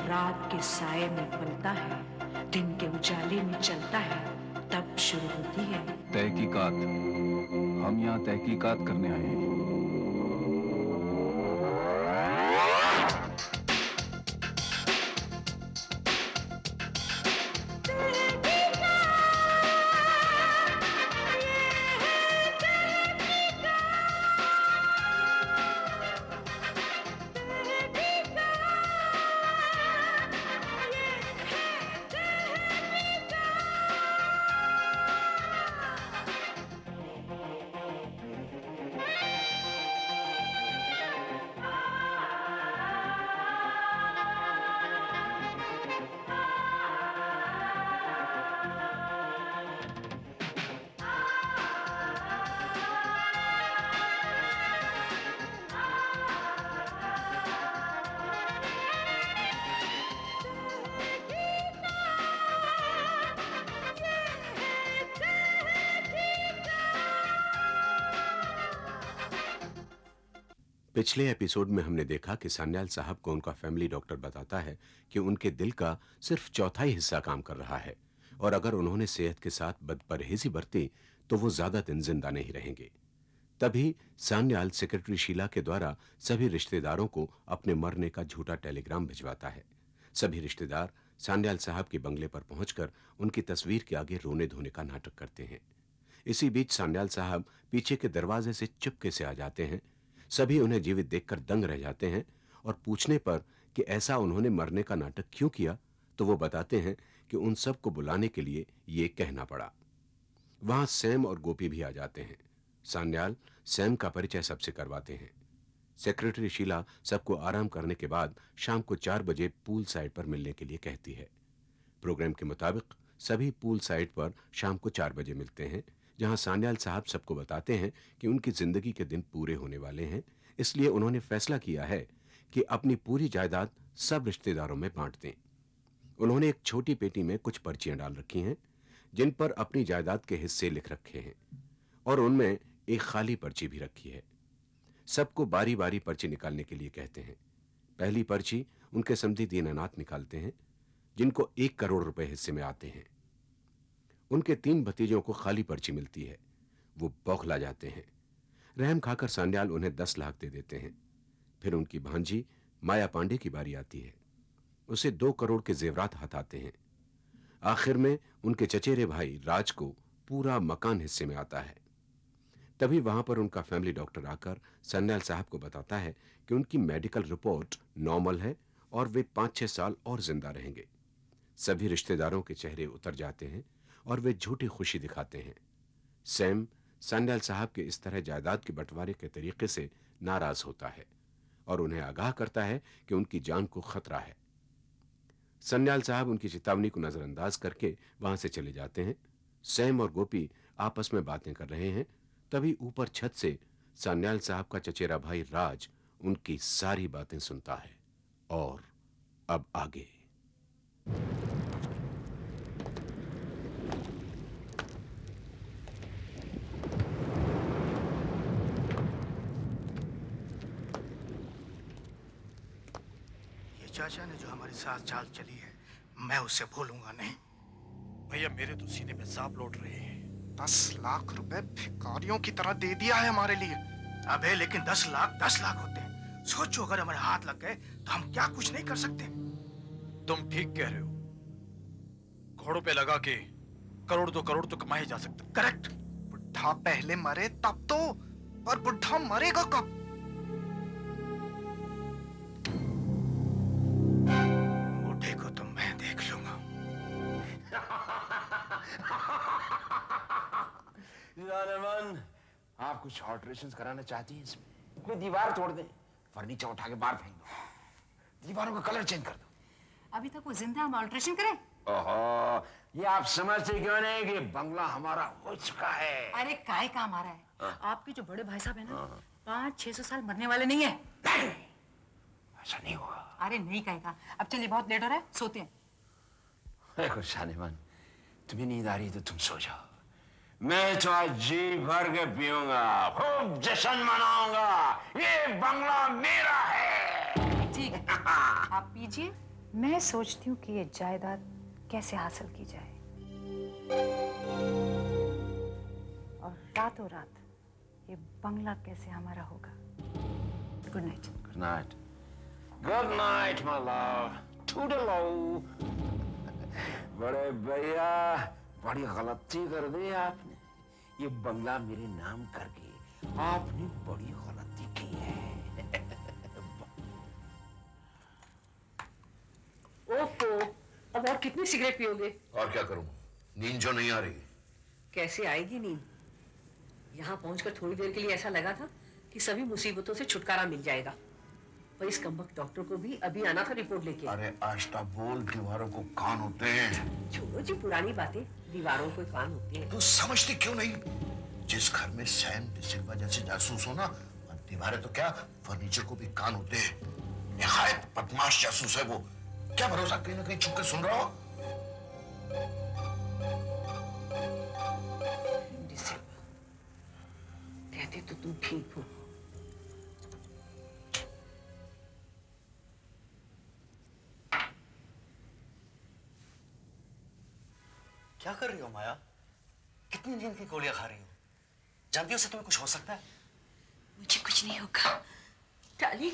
रात के साये में पलता है, दिन के उजाले में चलता है, तब शुरू होती है तहकीकात। हम यहाँ तहकीकात करने आए हैं। पिछले एपिसोड में हमने देखा कि सान्याल साहब को उनका फैमिली डॉक्टर बताता है कि उनके दिल का सिर्फ चौथाई हिस्सा काम कर रहा है और अगर उन्होंने सेहत के साथ बदपरहेजी बरती तो वो ज्यादा दिन जिंदा नहीं रहेंगे। तभी सान्याल सेक्रेटरी शीला के द्वारा सभी रिश्तेदारों को अपने मरने का झूठा टेलीग्राम भिजवाता है। सभी रिश्तेदार सान्याल साहब के बंगले पर पहुंचकर उनकी तस्वीर के आगे रोने धोने का नाटक करते हैं। इसी बीच सान्याल साहब पीछे के दरवाजे से चुपके से आ जाते हैं। सभी उन्हें जीवित देखकर दंग रह जाते हैं और पूछने पर कि ऐसा उन्होंने मरने का नाटक क्यों किया तो वो बताते हैं कि उन सब को बुलाने के लिए ये कहना पड़ा। वहां सैम और गोपी भी आ जाते हैं। सान्याल सैम का परिचय सबसे करवाते हैं। सेक्रेटरी शीला सबको आराम करने के बाद शाम को 4 बजे पूल साइड पर मिलने के लिए कहती है। प्रोग्राम के मुताबिक सभी पूल साइड पर शाम को 4 बजे मिलते हैं, जहां सान्याल साहब सबको बताते हैं कि उनकी जिंदगी के दिन पूरे होने वाले हैं, इसलिए उन्होंने फैसला किया है कि अपनी पूरी जायदाद सब रिश्तेदारों में बांट दें। उन्होंने एक छोटी पेटी में कुछ पर्चियां डाल रखी हैं जिन पर अपनी जायदाद के हिस्से लिख रखे हैं और उनमें एक खाली पर्ची भी रखी है। सबको बारी बारी पर्ची निकालने के लिए कहते हैं। पहली पर्ची उनके समधी दीनानाथ निकालते हैं जिनको 1 करोड़ रुपए हिस्से में आते हैं। उनके 3 भतीजों को खाली पर्ची मिलती है। वो बौखला जाते हैं। रहम खाकर सान्याल उन्हें 10 लाख दे देते हैं। फिर उनकी भांजी माया पांडे की बारी आती है। उसे 2 करोड़ के जेवरात हाथ आते हैं। आखिर में उनके चचेरे भाई राज को पूरा मकान हिस्से में आता है। तभी वहां पर उनका फैमिली डॉक्टर आकर सान्याल साहब को बताता है कि उनकी मेडिकल रिपोर्ट नॉर्मल है और वे 5-6 साल और जिंदा रहेंगे। सभी रिश्तेदारों के चेहरे उतर जाते हैं और वे झूठी खुशी दिखाते हैं। सैम सान्याल साहब के इस तरह जायदाद के बंटवारे के तरीके से नाराज होता है और उन्हें आगाह करता है कि उनकी जान को खतरा है। सान्याल साहब उनकी चेतावनी को नजरअंदाज करके वहां से चले जाते हैं। सैम और गोपी आपस में बातें कर रहे हैं। तभी ऊपर छत से सान्याल साहब का चचेरा भाई राज उनकी सारी बातें सुनता है। और अब आगे। चाचा ने जो हमारे साथ चाल चली है मैं उससे भूलूंगा नहीं। भैया मेरे तो सीने में सांप लौट रहे हैं। 10 लाख रुपए भिखारियों की तरह दे दिया है हमारे लिए। अबे लेकिन 10 लाख होते हैं। सोचो अगर हमारे हाथ लग गए तो हम क्या कुछ नहीं कर सकते। तुम ठीक कह रहे हो। घोड़ों पे लगा के करोड़ 2 करोड़ तो कमाए जा सकते। करेक्ट। बुढ़ा पहले मरे तब तो, पर बुढ़ा मरेगा कब? बूढ़े को तो मैं देख लूंगा। जानेमन, आप कुछ ऑल्टरेशंस कराना चाहती हैं इसमें? कोई दीवार तोड़ दें, फर्नीचर उठा के बाहर फेंक दो, दीवारों का कलर चेंज कर दो। अभी तक वो जिंदा, हम ऑल्टरेशन करें? ओहो, ये आप समझते क्यों नहीं कि बंगला हमारा हो चुका है? अरे काय का हमारा है? आपके जो बड़े भाई साहब है ना, 500-600 साल मरने वाले नहीं है। ऐसा नहीं होगा। अरे नहीं काय का। अब चलिए बहुत लेट हो रहा है, सोते हैं। देखो शानेमन, तुम्हें नींद आ रही है तो तुम सो जाओ। मैं तो आज जी भर के पीऊंगा, खूब जश्न मनाऊंगा। ये बंगला मेरा है। ठीक है, आप पीजिए, मैं सोचती हूँ कि ये जायदाद कैसे हासिल की जाए और रातों रात ये बंगला कैसे हमारा होगा। Good night. Good night. Good night my love. Toodaloo. बड़े भैया बड़ी गलती कर दी आपने। ये बंगला मेरे नाम करके आपने बड़ी गलती की है। ओफो, अब और कितनी सिगरेट पियोगे? और क्या करूं, नींद जो नहीं आ रही। कैसे आएगी नींद? यहाँ पहुंचकर थोड़ी देर के लिए ऐसा लगा था कि सभी मुसीबतों से छुटकारा मिल जाएगा, पर इस कमबख्त डॉक्टर को भी अभी आना था रिपोर्ट लेके। अरे आस्था बोल, दीवारों को कान होते हैं। छोड़ो जी पुरानी बातें, दीवारों को कान होते हैं। तू समझती क्यों नहीं? जिस घर में सैम डिसिल्वा जैसे जासूस हो ना, दीवारें तो क्या फर्नीचर को भी कान होते हैं। निहायत बदमाश जासूस है वो। क्या भरोसा, कहीं ना कहीं छुप कर सुन रहा हो। डिसिल्वा, कहते तो तुम ठीक हो। क्या कर रही हो माया? कितनी नींद की गोलियां खा रही हो? जानती हो उससे तुम्हें कुछ हो सकता है? मुझे कुछ नहीं होगा डार्लिंग,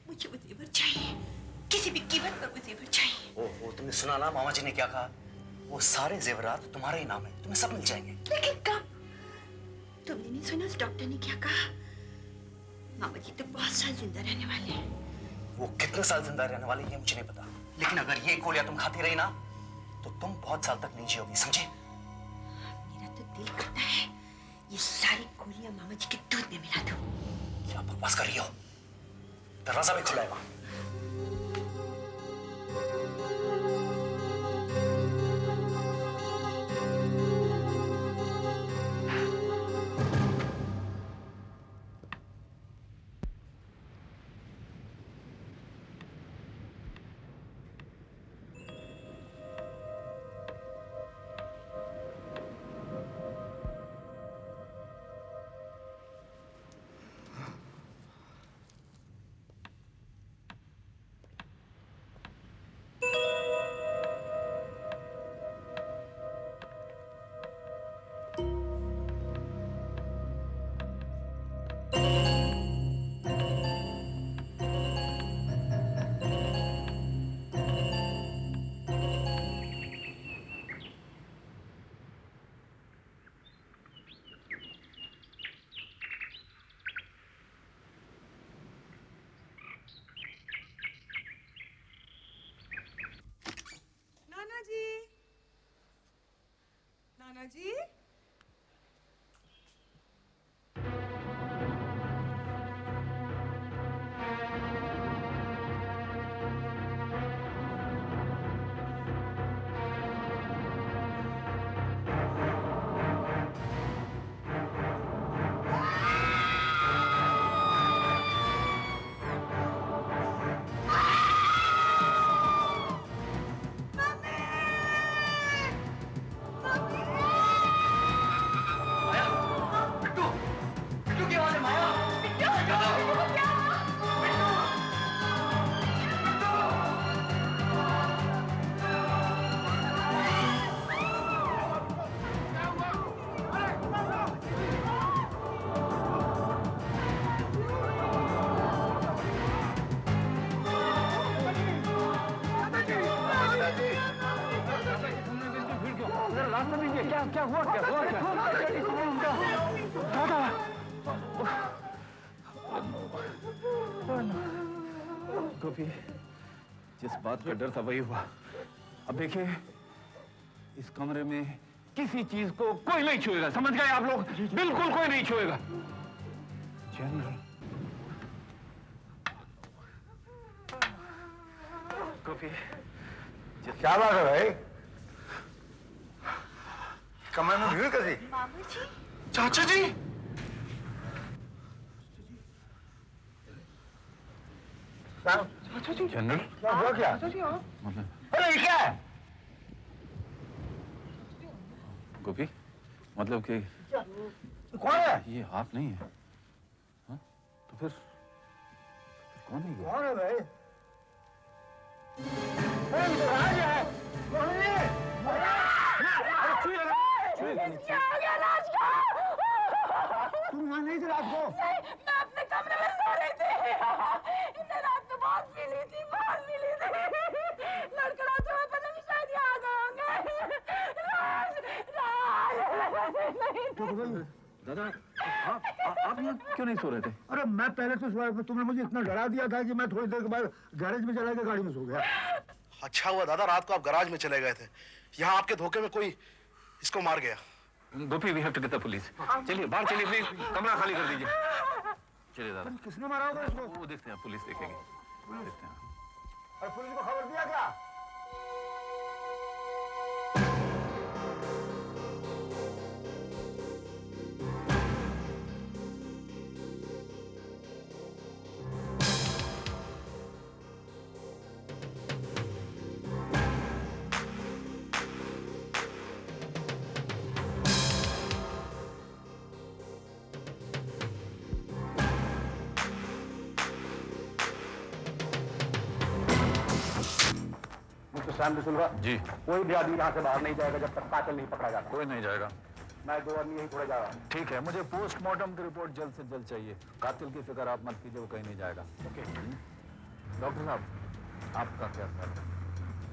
मुझे वो जेवर चाहिए, किसी भी कीमत पर वो जेवर चाहिए। ओहो, तुमने सुना ना मामा जी ने क्या कहा? वो सारे जेवरात तुम्हारे ही नाम है, तुम्हें सब मिल जाएंगे। लेकिन कब? तुमने नहीं सुना उस डॉक्टर ने क्या कहा? मामा जी तो बहुत साल जिंदा रहने वाले हैं। वो कितने साल जिंदा रहने वाले ये मुझे नहीं पता, लेकिन अगर ये गोलियां तुम खाती रही ना तो तुम बहुत साल तक नहीं जियोगी, समझे? मेरा तो दिल करता है ये सारी गोलियां मामा जी के दूध में मिला दूं। क्या बकवास कर रही हो? दरवाजा भी खुला है वहां। नाना जी, क्या हुआ? दादा, गोपी, जिस बात का डर था वही हुआ। अब देखिए, इस कमरे में किसी चीज को कोई नहीं छुएगा, समझ गए आप लोग? बिल्कुल कोई नहीं छुएगा। जनरल, गोपी, क्या बात है भाई? कमरे में भीड़ कैसी? मामू जी, चाचा जी, चाचा जी, जनरल, क्या हुआ? क्या मतलब अरे ये क्या है? गोपी, मतलब कि कौन है? ये आप नहीं है? हाँ? तो फिर कौन है ये? कौन है भाई? तुम वहां नहीं थे रात को? मैं अपने कमरे में सो रही थी। इतने रात को बहुत पी ली थी। लड़खड़ाते हुए पता नहीं शायद ये आ गए होंगे। राज। दादा आप यहाँ क्यों नहीं सो रहे थे? अरे मैं पहले तो सोया, तुमने मुझे इतना डरा दिया था कि मैं थोड़ी देर के बाद गैरेज में चला के गाड़ी में सो गया। अच्छा हुआ दादा रात को आप गैराज में चले गए थे, यहाँ आपके धोखे में कोई इसको मार गया। Gopi we have to get the police. चलिए बाहर चलिए प्लीज, कमरा खाली कर दीजिए। चलिए दादा। किसने मारा होगा इसको? वो देखते हैं, पुलिस देखेगी। देखते हैं। और पुलिस को खबर दिया क्या? सैम डिसिल्वा जी। कोई भी आदमी यहाँ से बाहर नहीं जाएगा जब तक कातिल नहीं पकड़ा जाता। कोई नहीं जाएगा। मैं 2 आदमी यही थोड़े जा रहा हूँ। ठीक है, मुझे पोस्टमार्टम की रिपोर्ट जल्द से जल्द चाहिए। कातिल की फिक्र आप मत कीजिए, वो कहीं नहीं जाएगा। ओके डॉक्टर साहब, आपका क्या ख्याल है?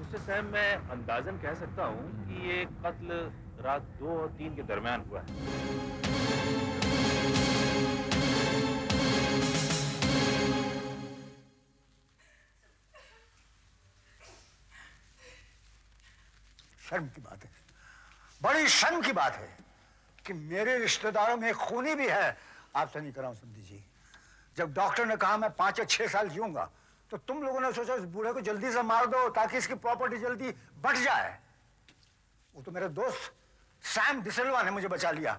उससे सैम मैं अंदाजन कह सकता हूँ कि ये कत्ल रात 2 और 3 के दरमियान हुआ है। शर्म की बात है, बड़ी शर्म की बात है कि मेरे रिश्तेदारों में एक खूनी भी है। आपसे नहीं कर रहा हूं समझी जी। जब डॉक्टर ने कहा मैं 5 या 6 साल जीऊंगा तो तुम लोगों ने सोचा इस बूढ़े को जल्दी से मार दो ताकि इसकी प्रॉपर्टी जल्दी बढ़ जाए। वो तो मेरे दोस्त सैम डिसिल्वा ने मुझे बचा लिया।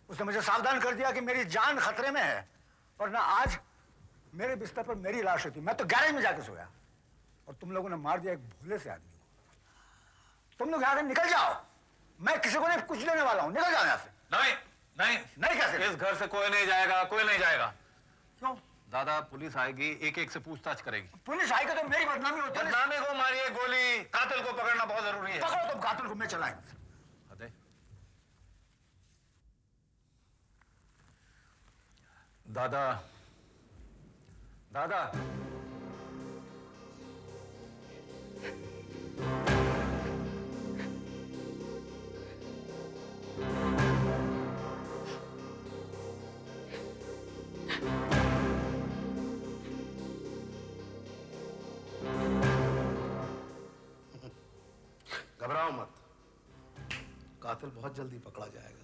उसने मुझे सावधान कर दिया कि मेरी जान खतरे में है, वरना आज मेरे बिस्तर पर मेरी लाश होती। मैं तो गैरेज में जाके सोया और तुम लोगों ने मार दिया एक भोले से आदमी को। तुम लोग यहाँ से निकल जाओ, मैं किसी को नहीं कुछ देने वाला हूँ। निकल जाओ यहाँ से। नहीं नहीं नहीं कैसे? इस घर से कोई नहीं जाएगा, कोई नहीं जाएगा। क्यों? दादा पुलिस आएगी, एक एक से पूछताछ करेगी। पुलिस आएगी तो मेरी बदनामी होती है। बदनामी को मारिए गोली, कातिल को पकड़ना बहुत जरूरी है। पकड़ो तुम कातिल को, मैं चलाएंगे। दादा दादा घबराओ मत, कातिल बहुत जल्दी पकड़ा जाएगा।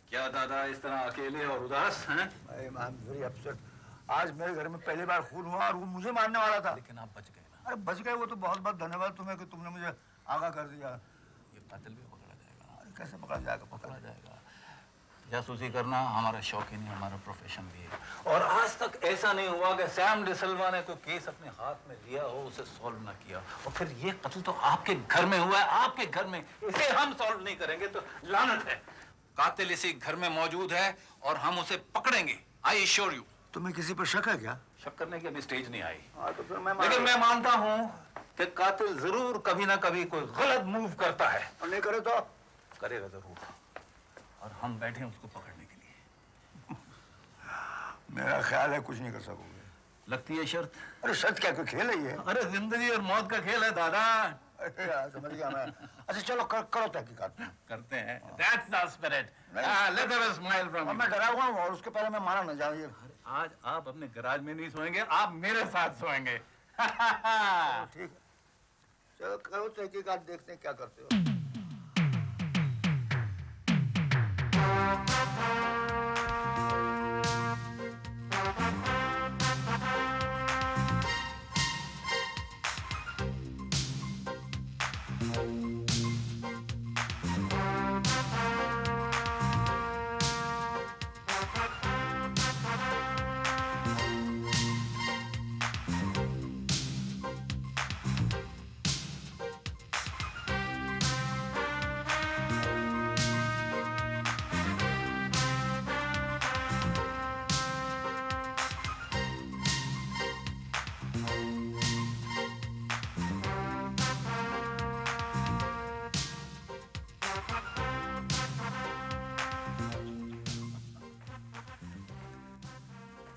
क्या दादा इस तरह अकेले और उदास हैं? I am very upset. आज मेरे घर में पहली बार खून हुआ और वो मुझे मारने वाला था। लेकिन आप बच गए ना। अरे बच गए, वो तो बहुत बहुत धन्यवाद तुम्हें कि तुमने मुझे आगाह कर दिया। ये कातिल भी पकड़ा जाएगा। अरे कैसे पकड़ा जाएगा? पकड़ा जाएगा। जासूसी करना हमारा शौक ही नहीं, हमारा प्रोफेशन भी है। और आज तक ऐसा नहीं हुआ कि सैम डिसिल्वा ने कोई केस अपने हाथ में लिया हो, उसे सॉल्व ना किया। और फिर ये कत्ल तो आपके घर में हुआ है, आपके घर में। इसे हम सॉल्व नहीं करेंगे तो लानत है। कातिल इसी घर में मौजूद है और हम उसे पकड़ेंगे। I assure you. तुम्हें किसी पर शक है क्या? शक करने की अभी स्टेज नहीं आई। तो फिर लेकिन मैं मानता हूँ कि कातिल जरूर कभी ना कभी कोई गलत मूव करता है। और नहीं करे तो? करेगा जरूर। और हम बैठे हैं उसको पकड़ने के लिए। मेरा ख्याल है कुछ नहीं कर सकोगे। लगती है शर्त? अरे शर्त क्या, कोई खेल है ये? अरे जिंदगी और मौत का खेल है दादा। अरे यार समझ गया मैं। अच्छा चलो करो तहकीकात। करते हैं। That's the spirit. Let there a smile from you. मैं डरा हुआ हूँ और उसके पहले मैं मारा न जाऊँ। आज आप अपने गराज में नहीं सोएंगे, आप मेरे साथ सोएंगे। ठीक है, चलो करो तहकीकात, देखते हैं क्या करते हो।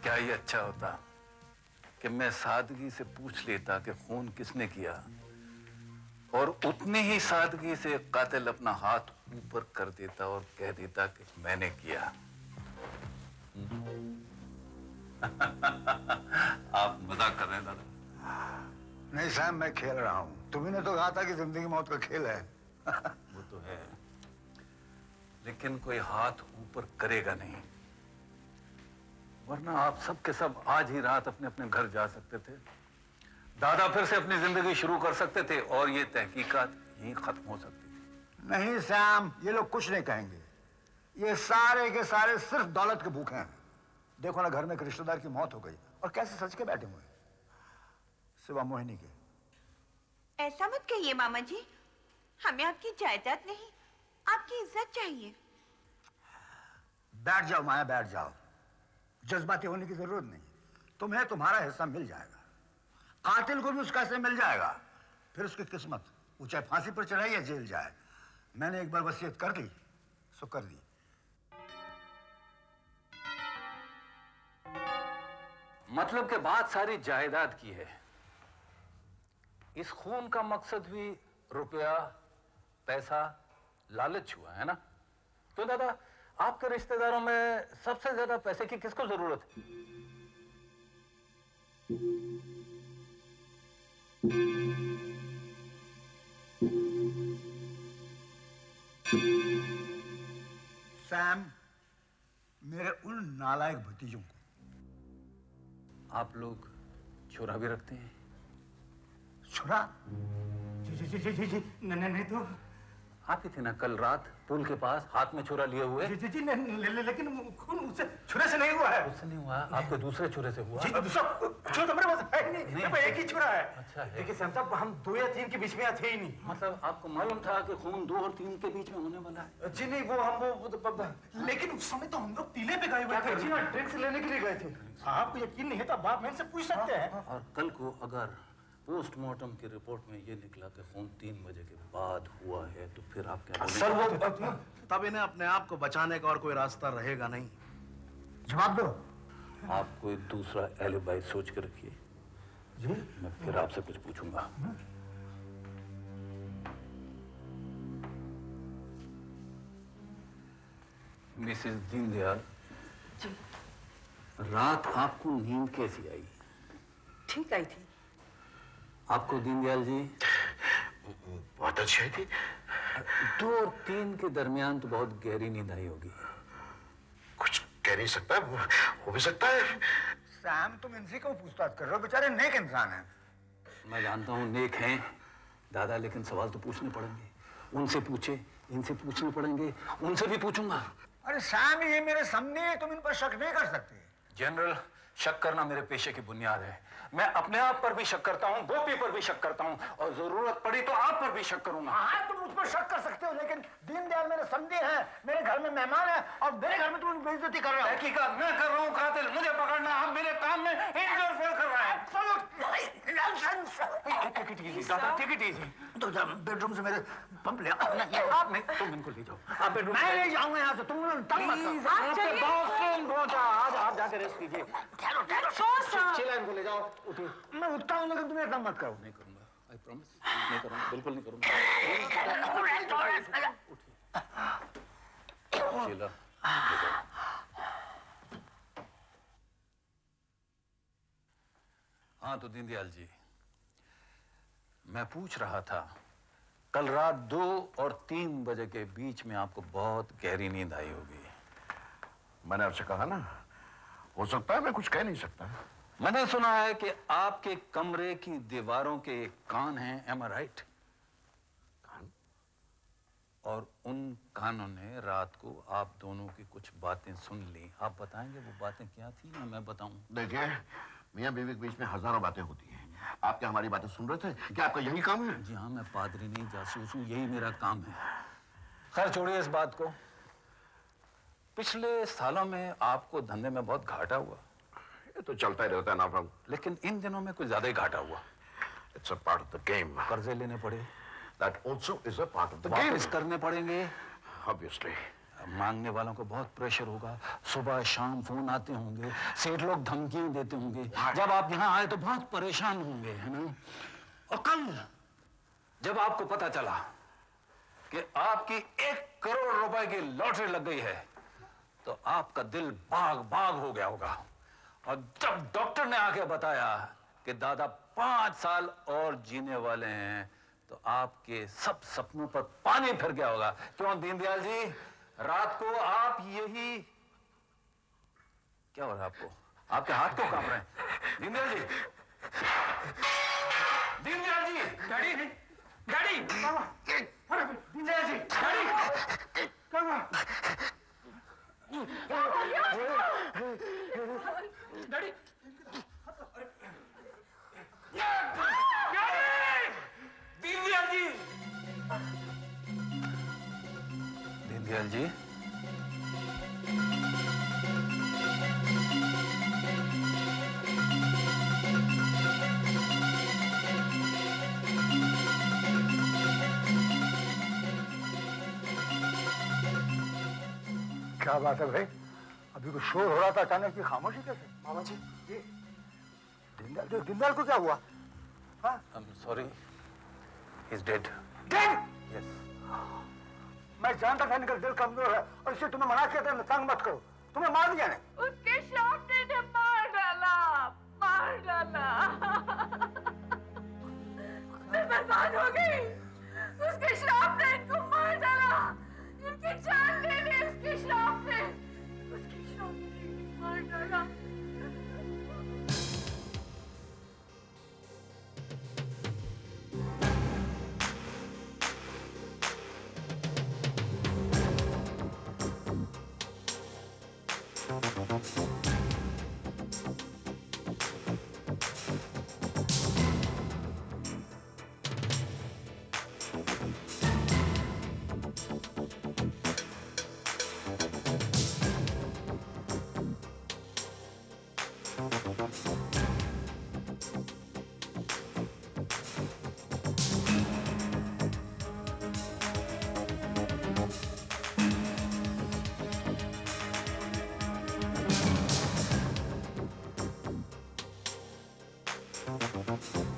क्या ये अच्छा होता कि मैं सादगी से पूछ लेता कि खून किसने किया, और उतनी ही सादगी से कातिल अपना हाथ ऊपर कर देता और कह देता कि मैंने किया। आप मजाक कर रहे हैं दादा? नहीं सैम, मैं खेल रहा हूं। तुम्ही ने तो कहा था कि जिंदगी मौत का खेल है। वो तो है, लेकिन कोई हाथ ऊपर करेगा नहीं, वरना आप सब के सब आज ही रात अपने अपने घर जा सकते थे, दादा फिर से अपनी जिंदगी शुरू कर सकते थे और ये तहकीकात यहीं खत्म हो सकती थी। नहीं सैम, ये लोग कुछ नहीं कहेंगे। ये सारे के सारे सिर्फ दौलत के भूखे हैं। देखो ना, घर में एक रिश्तेदार की मौत हो गई और कैसे सच के बैठे हुए हैं, सिवा मोहिनी के। ऐसा मत कहिए मामा जी, हमें आपकी जायदाद नहीं, आपकी इज्जत चाहिए। बैठ जाओ माया, बैठ जाओ। जज्बाती होने की जरूरत नहीं। तुम्हें तुम्हारा हिस्सा मिल जाएगा, कातिल को भी उसका हिस्सा मिल जाएगा। फिर उसकी किस्मत, वो चाहे फांसी पर चढ़ाए या जेल जाए। मैंने एक बार वसीयत कर दी सो कर दी। मतलब के बात सारी जायदाद की है। इस खून का मकसद भी रुपया, पैसा, लालच हुआ है ना? तो दादा, आपके रिश्तेदारों में सबसे ज्यादा पैसे की किसको जरूरत है? सैम, मेरे उन नालायक भतीजों को। आप लोग छुरा भी रखते हैं? छुरा? जी जी जी जी जी, नहीं तो आप ही थे ना कल रात पुल के पास हाथ में छुरा लिए हुए? जी जी जी, लेकिन खून उससे छुरे से नहीं हुआ है। उससे नहीं हुआ, आपके दूसरे छुरे से हुआ? जी, दूसरा छुरा तो मेरे पास है ही नहीं, मेरे पास एक ही छुरा है। अच्छा है। देखिए सैम साहब, हम 2 या 3 के बीच में थे ही नहीं। मतलब आपको मालूम था कि खून 2 और 3 के बीच में होने वाला है? जी नहीं, लेकिन उस समय तो हम लोग टीले पे गए हुए थे। जी हाँ, ड्रिंक्स लेने के लिए गए थे। आपको यकीन नहीं है तो बाप बहन से पूछ सकते हैं। और कल को अगर पोस्टमार्टम की रिपोर्ट में ये निकला कि खून 3 बजे के बाद हुआ है, तो फिर आप क्या बोलेंगे? सर, वो तब इन्हें अपने आप को बचाने का और कोई रास्ता रहेगा नहीं। जवाब दो। आप कोई दूसरा एलिबाई सोच के रखिए जी, मैं फिर आपसे कुछ पूछूंगा। मिसेस दीनदयाल जी, रात आपको नींद कैसी आई? ठीक आई थी। आपको दीनदयाल जी? बहुत अच्छी आई थी। 2 और 3 के दरमियान तो बहुत गहरी नींद आई होगी। कुछ कह नहीं सकता, हो भी सकता है। सैम, तुम इनसे क्यों पूछताछ कर रहे हो? बेचारे नेक इंसान हैं। मैं जानता हूँ नेक हैं दादा, लेकिन सवाल तो पूछने पड़ेंगे। उनसे पूछे, इनसे पूछने पड़ेंगे, उनसे भी पूछूंगा। अरे सैम, ये मेरे सामने, तुम इन पर शक नहीं कर सकते। जनरल, शक करना मेरे पेशे की बुनियाद है। मैं अपने आप पर भी शक करता हूँ, गोपी पर भी शक करता हूँ, और जरूरत पड़ी तो आप पर भी शक करूंगा। हाँ, तुम मुझ पर शक कर सकते हो, लेकिन दीनदयाल मेरे समझे हैं, मेरे घर में मेहमान है, और मेरे घर में तुम बेइज्जती कर रहे हो। तहकीकात मैं कर रहा हूँ, कातिल मुझे पकड़ना, आप मेरे काम में इंटरफेयर कर रहे हैं। दादा, टेक इट इजी। तो बेडरूम से मेरे पंप ले आओ। आप नहीं, तुम इनको ले जाओ। आप बेडरूम मैं ले जाऊंगा यहाँ से, तुम तंग मत करो। आज आप जाकर रेस्ट कीजिए। चिल्ला, इनको ले जाओ। उठिए। मैं उठता हूँ, लेकिन तुम तंग मत करो। नहीं करूंगा, आई प्रॉमिस। नहीं करूंगा, बिल्कुल नहीं करूंगा। चिल्ला। हाँ तो दीनदयाल जी, मैं पूछ रहा था, कल रात 2 और 3 बजे के बीच में आपको बहुत गहरी नींद आई होगी। मैंने आपसे कहा ना, हो सकता है, मैं कुछ कह नहीं सकता। मैंने सुना है कि आपके कमरे की दीवारों के एक कान हैं, एम आई राइट? कान? और उन कानों ने रात को आप दोनों की कुछ बातें सुन ली। आप बताएंगे वो बातें क्या थी या मैं बताऊं? देखिए, मियां बीवी के बीच में हजारों बातें होती हैं। आप क्या हमारी बातें सुन रहे थे? क्या आपका यही काम है? जी हाँ, मैं पादरी नहीं, जासूस हूं, यही मेरा काम है। खैर छोड़िए इस बात को। पिछले सालों में आपको धंधे में बहुत घाटा हुआ। ये तो चलता ही रहता है ना फ्रॉम। लेकिन इन दिनों में कुछ ज्यादा ही घाटा हुआ। It's a part of the game. कर्जे लेने पड़े। That also is a part of the game. वापस करने पड़ेंगे। ऑब्वियसली। मांगने वालों को बहुत प्रेशर होगा, सुबह शाम फोन आते होंगे, सेठ लोग धमकी देते होंगे, जब आप यहाँ आए तो बहुत परेशान होंगे, है ना? और कल जब आपको पता चला कि आपकी 1 करोड़ रुपए की लॉटरी लग गई है तो आपका दिल बाग बाग हो गया होगा। और जब डॉक्टर ने आके बताया कि दादा 5 साल और जीने वाले हैं तो आपके सब सपनों पर पानी फिर गया होगा। क्यों दीनदयाल जी, रात को आप यही क्या हो रहा है आपको? आपके हाथ क्यों कांप रहे हैं? Deendayal ji, Deendayal ji, daddy, daddy, Deendayal ji, daddy, daddy, Deendayal ji, Deendayal ji, क्या बात है भाई? अभी कुछ शोर हो रहा था, अचानक की खामोशी कैसे? मामा जी, ये दीनदयाल को क्या हुआ? I'm sorry, he's dead. Dead? Yes. मैं जानता था इनका दिल कमजोर है और इससे तुम्हें मना किया था तंग मत करो। तुम्हें मार दिया नहीं? उसके शॉप ने इन्हें मार डाला, मार डाला। मैं बर्बाद हो गई। उसके शॉप ने इनको मार डाला, इनकी जान ले ली उसके शॉप ने, उसके शॉप ने मार डाला। Thank you.